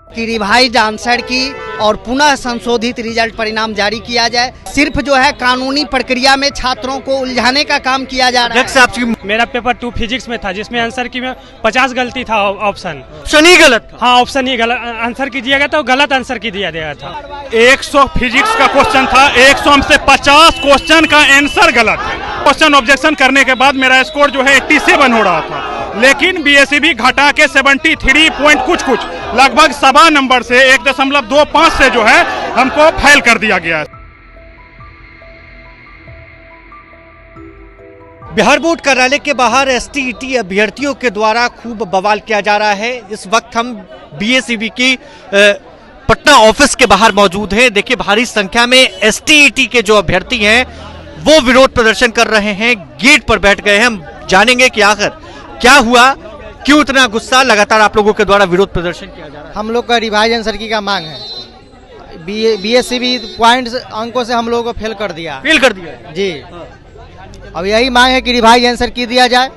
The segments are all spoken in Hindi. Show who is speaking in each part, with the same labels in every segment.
Speaker 1: कि रिवाइज्ड आंसर की और पुनः संशोधित रिजल्ट परिणाम जारी किया जाए। सिर्फ जो है कानूनी प्रक्रिया में छात्रों को उलझाने का काम किया जा रहा है।
Speaker 2: मेरा पेपर 2 फिजिक्स में था, जिसमें आंसर की में 50 गलती था। ऑप्शन
Speaker 3: ही गलत था।
Speaker 2: हाँ, ऑप्शन ही गलत आंसर की दिया गया था, तो गलत आंसर की दिया गया था।
Speaker 4: 100 फिजिक्स का क्वेश्चन था, 100 में से 50 क्वेश्चन का आंसर गलत है। क्वेश्चन ऑब्जेक्शन करने के बाद मेरा स्कोर जो है 87 हो रहा था, लेकिन बीएसईबी घटा के 73 पॉइंट कुछ लगभग सवा नंबर से 1.25 से जो है हमको फेल कर दिया गया है।
Speaker 3: बिहार बोर्ड कार्यालय के बाहर एसटीईटी अभ्यर्थियों के द्वारा खूब बवाल किया जा रहा है। इस वक्त हम बीएसईबी की पटना ऑफिस के बाहर मौजूद हैं। देखिए, भारी संख्या में एसटीईटी के जो अभ्यर्थी हैं वो विरोध प्रदर्शन कर रहे हैं, गेट पर बैठ गए हैं। हम जानेंगे कि आखिर क्या हुआ, क्यों इतना गुस्सा, लगातार आप लोगों के द्वारा विरोध प्रदर्शन किया जा रहा है।
Speaker 5: हम लोग का रिवाइज आंसर की का मांग है। बीएसईबी पॉइंट्स अंकों से हम लोगों को फेल कर दिया जी। अब यही मांग है कि रिवाइज आंसर की दिया जाए।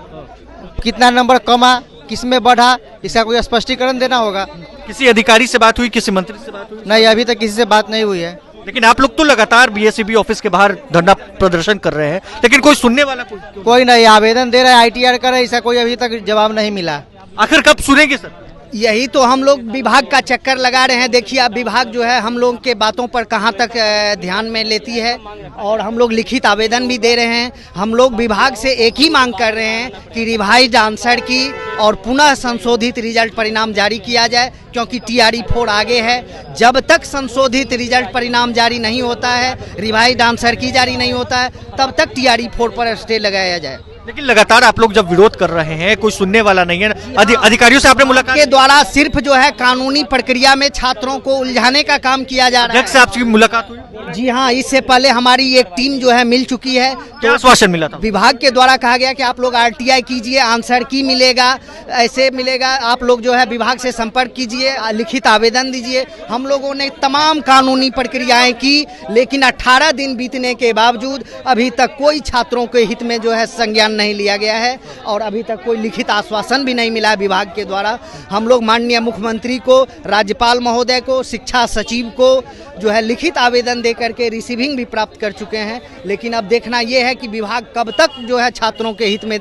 Speaker 5: कितना नंबर कमा, किसमें बढ़ा, इसका कोई स्पष्टीकरण देना होगा।
Speaker 3: किसी अधिकारी से बात हुई, किसी मंत्री से बात हुई?
Speaker 5: नहीं, अभी तक किसी से बात नहीं हुई है।
Speaker 3: लेकिन आप लोग तो लगातार बीएसईबी ऑफिस के बाहर धरना प्रदर्शन कर रहे हैं, लेकिन कोई सुनने वाला
Speaker 5: कोई नहीं। आवेदन दे रहा है, आईटीआर कर रहा है, इसका कोई अभी तक जवाब नहीं मिला।
Speaker 3: आखिर कब सुनेंगे सर?
Speaker 1: यही तो हम लोग विभाग का चक्कर लगा रहे हैं। देखिए, अब विभाग जो है हम लोग के बातों पर कहाँ तक ध्यान में लेती है, और हम लोग लिखित आवेदन भी दे रहे हैं। हम लोग विभाग से एक ही मांग कर रहे हैं कि रिवाइज्ड आंसर की और पुनः संशोधित रिजल्ट परिणाम जारी किया जाए, क्योंकि TRE 4 आगे है। जब तक संशोधित रिजल्ट परिणाम जारी नहीं होता है, रिवाइज्ड आंसर की जारी नहीं होता है, तब तक TRE 4 पर स्टे लगाया जाए।
Speaker 3: लेकिन लगातार आप लोग जब विरोध कर रहे हैं, कोई सुनने वाला नहीं है। अधिकारियों से आपने मुलाकात
Speaker 1: के द्वारा सिर्फ जो है कानूनी प्रक्रिया में छात्रों को उलझाने का काम किया जा रहा है।
Speaker 3: से आपकी मुलाकात हुई?
Speaker 1: जी हाँ, इससे पहले हमारी एक टीम जो है मिल चुकी है।
Speaker 3: क्या आश्वासन मिला था?
Speaker 1: विभाग के द्वारा कहा गया कि आप लोग RTI कीजिए, आंसर की मिलेगा, ऐसे मिलेगा। आप लोग जो है विभाग से संपर्क कीजिए, लिखित आवेदन दीजिए। हम लोगों ने तमाम कानूनी प्रक्रियाएं की, लेकिन 18 दिन बीतने के बावजूद अभी तक कोई छात्रों के हित में जो है संज्ञान नहीं लिया गया है, और अभी तक कोई लिखित आश्वासन भी नहीं मिला विभाग के द्वारा। हम लोग माननीय मुख्यमंत्री को, राज्यपाल महोदय को, शिक्षा सचिव को जो है लिखित आवेदन दे करके रिसीविंग भी प्राप्त कर चुके हैं। लेकिन अब देखना यह है कि विभाग कब तक जो है छात्रों के हित में।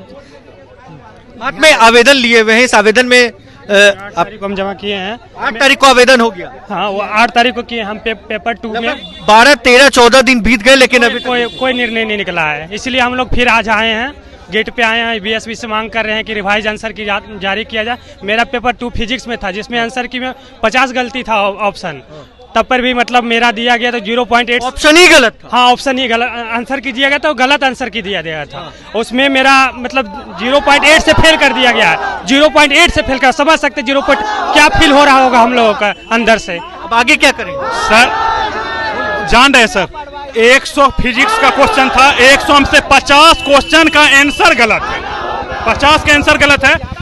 Speaker 3: हाथ में आवेदन लिए हुए हैं। इस आवेदन में
Speaker 2: 8 तारीख को हम जमा किए हैं।
Speaker 3: 8 तारीख को आवेदन हो गया।
Speaker 2: हाँ, वो 8 तारीख को किए हम। पेपर 2 में
Speaker 3: 12, 13, 14 दिन बीत गए, लेकिन अभी
Speaker 2: कोई निर्णय नहीं निकला है। इसलिए हम लोग फिर आज आए हैं, गेट पे आए हैं। बीएसबी से मांग कर रहे हैं कि रिवाइज आंसर की जारी किया जाए। मेरा पेपर 2 फिजिक्स में था, जिसमें आंसर की में 50 गलती था। ऑप्शन तब पर भी मतलब मेरा दिया गया तो 0.8।
Speaker 3: ऑप्शन ही गलत था।
Speaker 2: हाँ, ऑप्शन ही गलत आंसर की दिया गया था, गलत आंसर की दिया गया था। उसमें मेरा मतलब 0.8 से फेल कर दिया गया है। 0.8 से फेल कर, समझ सकते 0. क्या फील हो रहा होगा हम लोगों का अंदर से।
Speaker 3: अब आगे क्या करेंगे
Speaker 4: सर? जान रहे सर, 100 फिजिक्स का क्वेश्चन था, 100 में से 50 क्वेश्चन का आंसर गलत है। 50 का आंसर गलत है।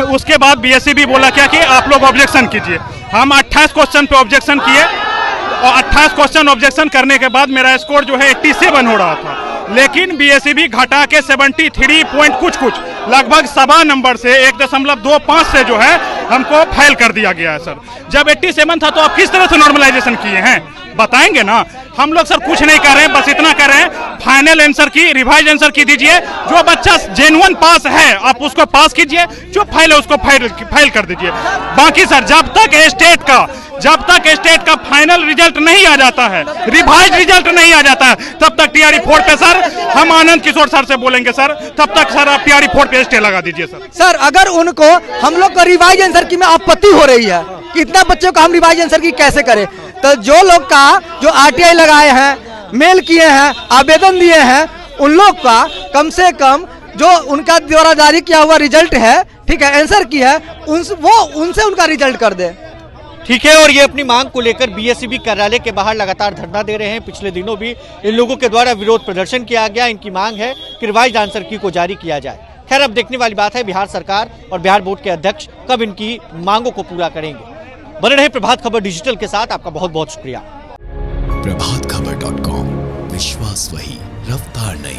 Speaker 4: उसके बाद बीएसईबी बोला क्या कि आप लोग ऑब्जेक्शन कीजिए। हम 28 क्वेश्चन पे ऑब्जेक्शन किए, और 28 क्वेश्चन ऑब्जेक्शन करने के बाद मेरा स्कोर जो है 87 हो रहा था, लेकिन बीएसईबी घटा के 73 पॉइंट कुछ लगभग सवा नंबर से 1.25 से जो है हमको फेल कर दिया गया है। सर, जब 87 था तो आप किस तरह से नॉर्मलाइजेशन किए हैं, बताएंगे ना। हम लोग सर कुछ नहीं कर रहे हैं, बस इतना कर रहे हैं, फाइनल आंसर की, रिवाइज आंसर की दीजिए। जो बच्चा जेन्युइन पास है आप उसको पास कीजिए, जो फेल है उसको फेल कर दीजिए। बाकी सर जब तक स्टेट का फाइनल रिजल्ट नहीं आ जाता है, रिवाइज रिजल्ट नहीं आ जाता है, तब तक TRE 4 पे सर हम आनंद किशोर सर से बोलेंगे सर, तब तक सर आप TRE 4 पे स्टे लगा दीजिए।
Speaker 5: सर, अगर उनको हम लोग को रिवाइज आंसर की में आपत्ति हो रही है, कितना बच्चों को हम रिवाइज आंसर की कैसे करें, तो जो लोग का जो RTI लगाए हैं, मेल किए हैं, आवेदन दिए हैं, उन लोग का कम से कम जो उनका द्वारा जारी किया हुआ रिजल्ट है, ठीक है, आंसर की है, उनसे उनका रिजल्ट कर दे।
Speaker 3: ठीक है। और ये अपनी मांग को लेकर बीएसईबी कार्यालय के बाहर लगातार धरना दे रहे हैं। पिछले दिनों भी इन लोगों के द्वारा विरोध प्रदर्शन किया गया। इनकी मांग है कि रिवाइज्ड आंसर की को जारी किया जाए। खैर, अब देखने वाली बात है बिहार सरकार और बिहार बोर्ड के अध्यक्ष कब इनकी मांगों को पूरा करेंगे। बने रहे प्रभात खबर डिजिटल के साथ। आपका बहुत बहुत शुक्रिया।
Speaker 6: प्रभातखबर.com, विश्वास वही, रफ्तार नहीं।